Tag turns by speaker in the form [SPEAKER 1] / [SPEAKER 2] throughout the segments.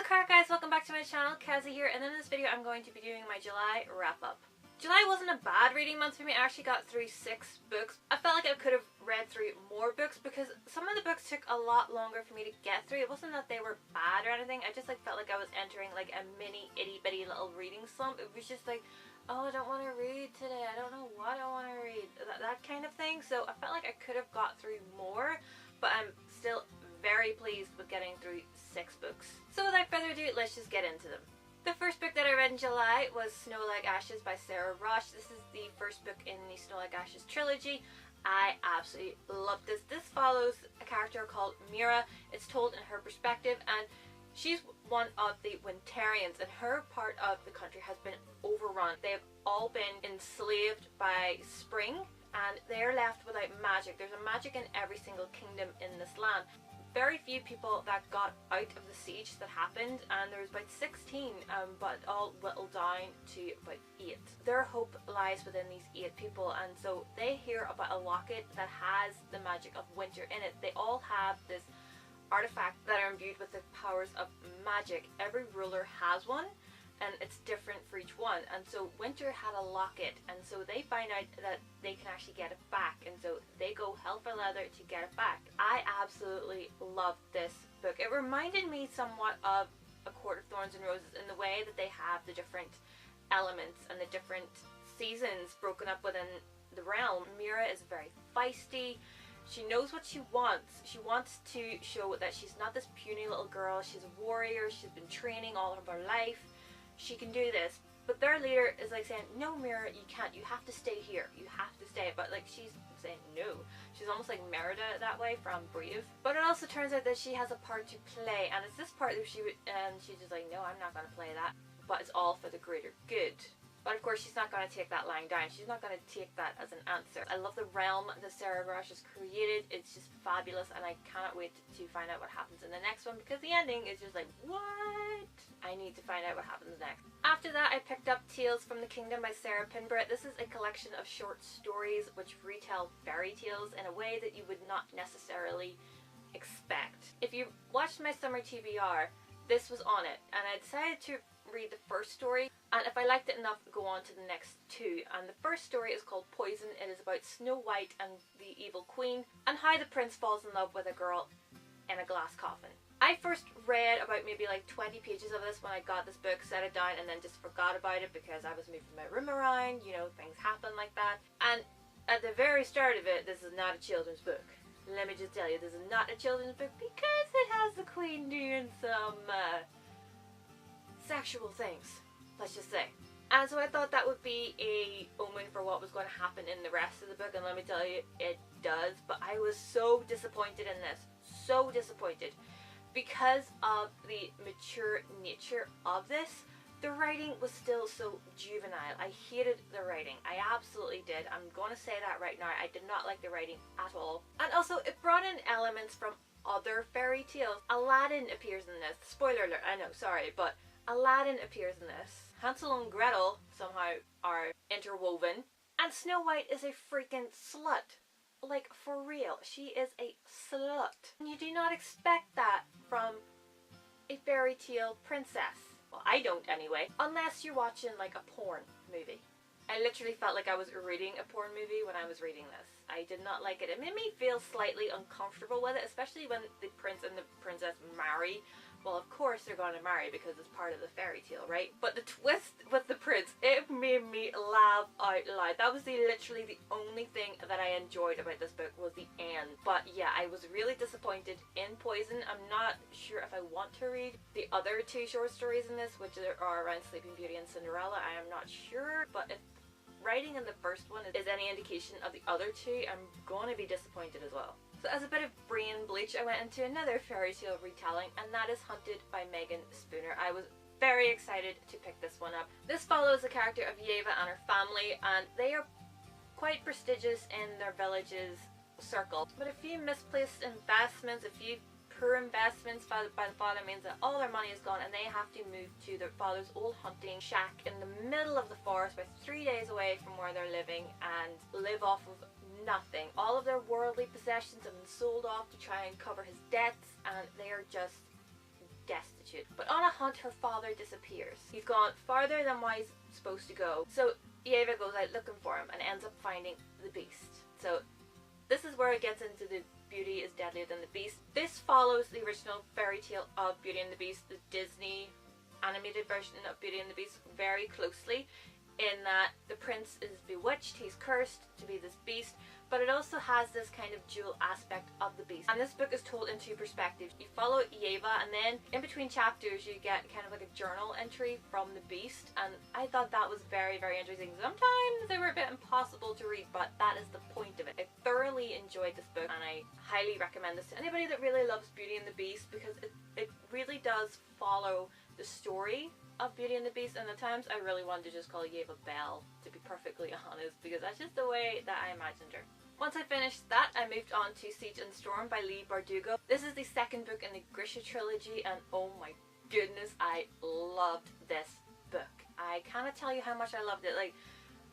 [SPEAKER 1] the car guys, welcome back to my channel, Kazzie here, and in this video I'm going to be doing my July wrap-up. July wasn't a bad reading month for me. I actually got through 6 books. I felt like I could have read through more books because some of the books took a lot longer for me to get through. It wasn't that they were bad or anything, I just felt like I was entering like a mini itty bitty little reading slump. It was just like, oh, I don't want to read today, I don't know what I want to read, that kind of thing. So I felt like I could have got through more, but I'm still very pleased with getting through 6 books. So without further ado, let's just get into them. The first book that I read in July was Snow Like Ashes by Sarah Roche. This is the first book in the Snow Like Ashes trilogy. I absolutely love this. This follows a character called Mira. It's told in her perspective, and she's one of the Winterians, and her part of the country has been overrun. They've all been enslaved by spring, and they're left without magic. There's a magic in every single kingdom in this land. Very few people that got out of the siege that happened, and there was about 16, but all whittled down to about 8. Their hope lies within these 8 people, and so they hear about a locket that has the magic of winter in it. They all have this artifact that are imbued with the powers of magic. Every ruler has one, and it's different for each one. And so Winter had a locket, and so they find out that they can actually get it back, and so they go hell for leather to get it back. I absolutely loved this book. It reminded me somewhat of A Court of Thorns and Roses in the way that they have the different elements and the different seasons broken up within the realm. Mira is very feisty. She knows what she wants. She wants to show that she's not this puny little girl. She's a warrior. She's been training all of her life. She can do this. But their leader is like saying, no Mira, you can't. You have to stay here. You have to stay. But like she's saying no. She's almost like Merida that way from Brave. But it also turns out that she has a part to play. And it's this part that she's just like, no, I'm not going to play that. But it's all for the greater good. But of course she's not going to take that lying down. She's not going to take that as an answer. I love the realm that Sarah Roche has created. It's just fabulous, and I cannot wait to find out what happens in the next one, because the ending is just like, what? I need to find out what happens next. After that, I picked up Tales from the Kingdom by Sarah Pinborough. This is a collection of short stories which retell fairy tales in a way that you would not necessarily expect. If you watched my summer TBR, this was on it, and I decided to read the first story, and if I liked it enough, go on to the next 2. And the first story is called Poison. It is about Snow White and the evil queen, and how the prince falls in love with a girl in a glass coffin. I first read about maybe like 20 pages of this when I got this book, set it down, and then just forgot about it because I was moving my room around, you know, things happen like that. And at the very start of it, this is not a children's book. Let me just tell you, this is not a children's book because it has the queen doing some sexual things, let's just say. And so I thought that would be a omen for what was going to happen in the rest of the book, and let me tell you, it does. But I was so disappointed in this, so disappointed, because of the mature nature of this. The writing was still so juvenile. I hated the writing. I absolutely did. I'm going to say that right now. I did not like the writing at all. And also, it brought in elements from other fairy tales. Aladdin appears in this. Spoiler alert, I know, sorry, but Aladdin appears in this. Hansel and Gretel somehow are interwoven. And Snow White is a freaking slut. Like, for real. She is a slut. And you do not expect that from a fairy tale princess. Well, I don't anyway. Unless you're watching like a porn movie. I literally felt like I was reading a porn movie when I was reading this. I did not like it. It made me feel slightly uncomfortable with it, especially when the prince and the princess marry. Well, of course they're going to marry because it's part of the fairy tale, right? But the twist with the prince, it made me laugh out loud. That was literally the only thing that I enjoyed about this book, was the end. But yeah, I was really disappointed in Poison. I'm not sure if I want to read the other 2 short stories in this, which are around Sleeping Beauty and Cinderella. I am not sure, but if writing in the first one is any indication of the other 2, I'm going to be disappointed as well. So as a bit of brain bleach, I went into another fairy tale retelling, and that is Hunted by Megan Spooner. I was very excited to pick this one up. This follows the character of Yeva and her family, and they are quite prestigious in their village's circle. But a few misplaced investments, a few poor investments by the father means that all their money is gone, and they have to move to their father's old hunting shack in the middle of the forest, about 3 days away from where they're living, and live off of nothing. All of their worldly possessions have been sold off to try and cover his debts, and they are just destitute. But on a hunt, her father disappears. He's gone farther than why he's supposed to go. So Eva goes out looking for him and ends up finding the beast. So this is where it gets into the Beauty is Deadlier Than the Beast. This follows the original fairy tale of Beauty and the Beast, the Disney animated version of Beauty and the Beast, very closely, in that the prince is bewitched, he's cursed to be this beast, but it also has this kind of dual aspect of the beast. And this book is told in two perspectives. You follow Eva, and then in between chapters you get kind of like a journal entry from the beast, and I thought that was very, very interesting. Sometimes they were a bit impossible to read, but that is the point of it. I thoroughly enjoyed this book, and I highly recommend this to anybody that really loves Beauty and the Beast, because it really does follow the story of Beauty and the Beast, and at times I really wanted to just call Eva Belle, to be perfectly honest, because that's just the way that I imagined her. Once I finished that, I moved on to Siege and Storm by Leigh Bardugo. This is the second book in the Grisha trilogy, and oh my goodness, I loved this book. I cannot tell you how much I loved it. Like,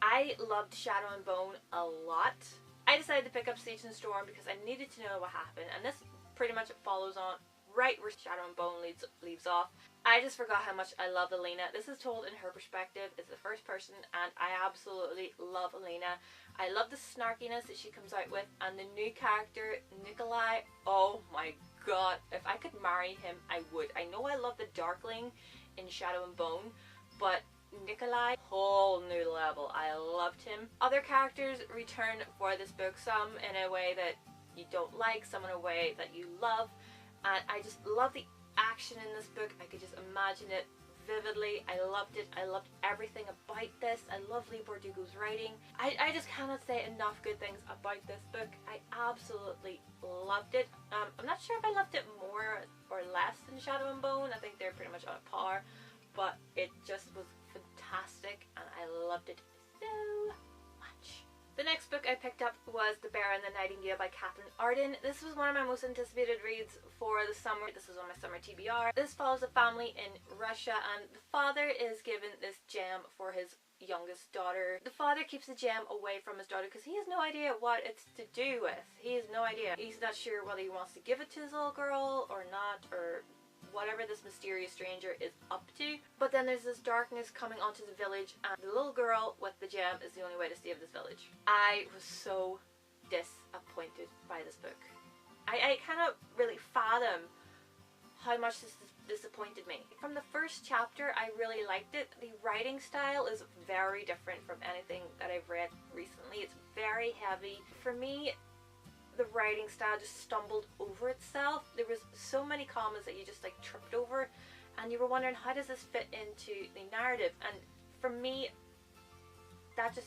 [SPEAKER 1] I loved Shadow and Bone a lot. I decided to pick up Siege and Storm because I needed to know what happened, and this pretty much follows on right where Shadow and Bone leaves off. I just forgot how much I love Athena. This is told in her perspective. It's the first person, and I absolutely love Athena. I love the snarkiness that she comes out with, and the new character, Nikolai, oh my god. If I could marry him, I would. I know I love the Darkling in Shadow and Bone, but Nikolai, whole new level. I loved him. Other characters return for this book, some in a way that you don't like, some in a way that you love, and I just love the action in this book. I could just imagine it vividly. I loved it. I loved everything about this. I love Leigh Bardugo's writing. I just cannot say enough good things about this book. I absolutely loved it. I'm not sure if I loved it more or less than Shadow and Bone. I think they're pretty much on a par, but it just was fantastic, and I loved it so much. The next book I picked up was The Bear and the Nightingale by Catherine Arden. This was one of my most anticipated reads for the summer. This was on my summer TBR. This follows a family in Russia, and the father is given this gem for his youngest daughter. The father keeps the gem away from his daughter because he has no idea what it's to do with. He has no idea. He's not sure whether he wants to give it to his little girl or not, or whatever this mysterious stranger is up to. But then there's this darkness coming onto the village, and the little girl with the gem is the only way to save this village. I was so disappointed by this book. I cannot really fathom how much this disappointed me. From the first chapter, I really liked it. The writing style is very different from anything that I've read recently. It's very heavy. For me, the writing style just stumbled over itself. There was so many commas that you just like tripped over, and you were wondering, how does this fit into the narrative? And for me, that just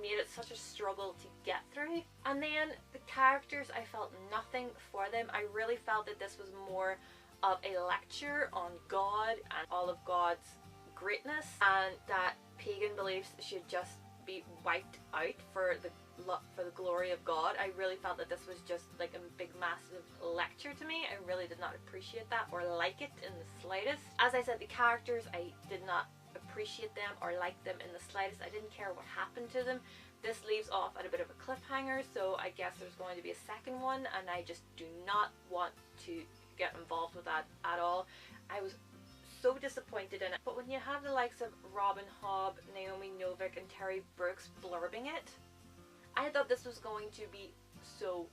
[SPEAKER 1] made it such a struggle to get through. And then the characters, I felt nothing for them. I really felt that this was more of a lecture on God and all of God's greatness, and that pagan beliefs should just be wiped out for the glory of God. I really felt that this was just like a big massive lecture to me. I really did not appreciate that or like it in the slightest. As I said, the characters, I did not appreciate them or like them in the slightest. I didn't care what happened to them. This leaves off at a bit of a cliffhanger, so I guess there's going to be a second one, and I just do not want to get involved with that at all. I was so disappointed in it. But when you have the likes of Robin Hobb, Naomi Novik, and Terry Brooks blurbing it, I thought this was going to be so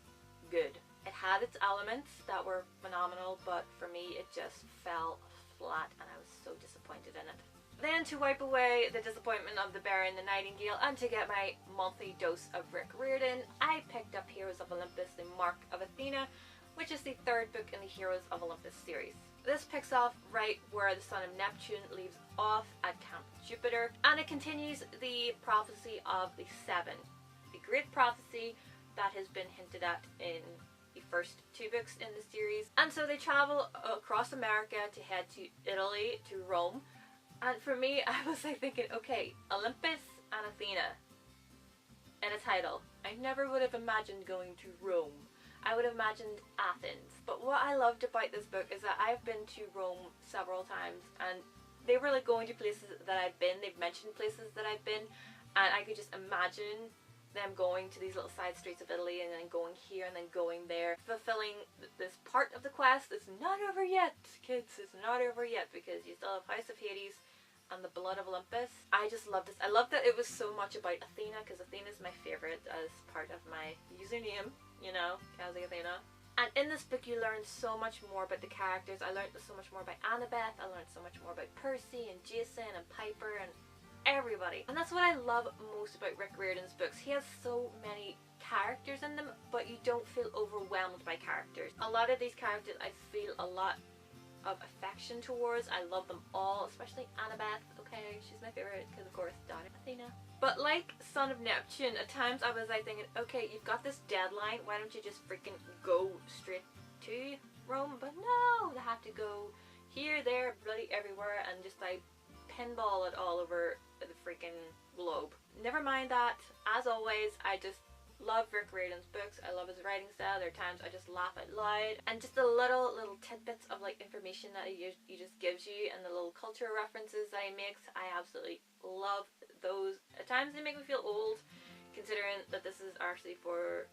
[SPEAKER 1] good. It had its elements that were phenomenal, but for me it just fell flat, and I was so disappointed in it. Then, to wipe away the disappointment of The Bear and the Nightingale, and to get my monthly dose of Rick Riordan, I picked up Heroes of Olympus, The Mark of Athena, which is the third book in the Heroes of Olympus series. This picks off right where the son of Neptune leaves off at Camp Jupiter, and it continues the prophecy of the Seven, the great prophecy that has been hinted at in the first two books in the series. And so they travel across America to head to Italy, to Rome. And for me, I was like thinking, okay, Olympus and Athena in a title. I never would have imagined going to Rome. I would have imagined Athens. But what I loved about this book is that I've been to Rome several times, and they were like going to places that I've been. They've mentioned places that I've been, and I could just imagine them going to these little side streets of Italy and then going here and then going there, fulfilling this part of the quest. It's not over yet, kids. It's not over yet because you still have House of Hades and the Blood of Olympus. I just love this. I love that it was so much about Athena, because Athena is my favorite as part of my username, you know, Kazzie Athena. And in this book you learn so much more about the characters. I learned so much more about Annabeth. I learned so much more about Percy and Jason and Piper and everybody. And that's what I love most about Rick Riordan's books. He has so many characters in them, but you don't feel overwhelmed by characters. A lot of these characters I feel a lot of affection towards. I love them all, especially Annabeth. Okay, she's my favorite because of course daughter Athena. But like Son of Neptune, at times I was like thinking, okay, you've got this deadline, why don't you just freaking go straight to Rome? But no, they have to go here, there, bloody everywhere and just like pinball it all over the freaking globe. Never mind that. As always, I just love Rick Riordan's books. I love his writing style. There are times I just laugh out loud, and just the little tidbits of like information that he just gives you, and the little cultural references that he makes. I absolutely love those. At times they make me feel old, considering that this is actually for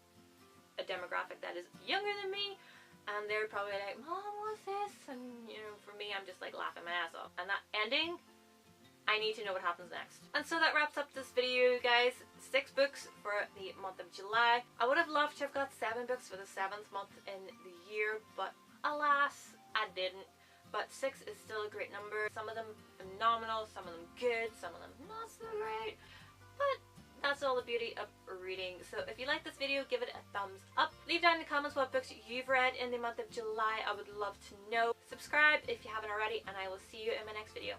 [SPEAKER 1] a demographic that is younger than me, and they're probably like, "Mom, what's this?" And you know, for me, I'm just like laughing my ass off. And that ending, I need to know what happens next. And so that wraps up this video, guys. 6 books for the month of July. I would have loved to have got 7 books for the 7th month in the year, but alas, I didn't. But 6 is still a great number. Some of them phenomenal, some of them good, some of them not so great. But that's all the beauty of reading. So if you like this video, give it a thumbs up. Leave down in the comments what books you've read in the month of July. I would love to know. Subscribe if you haven't already, and I will see you in my next video.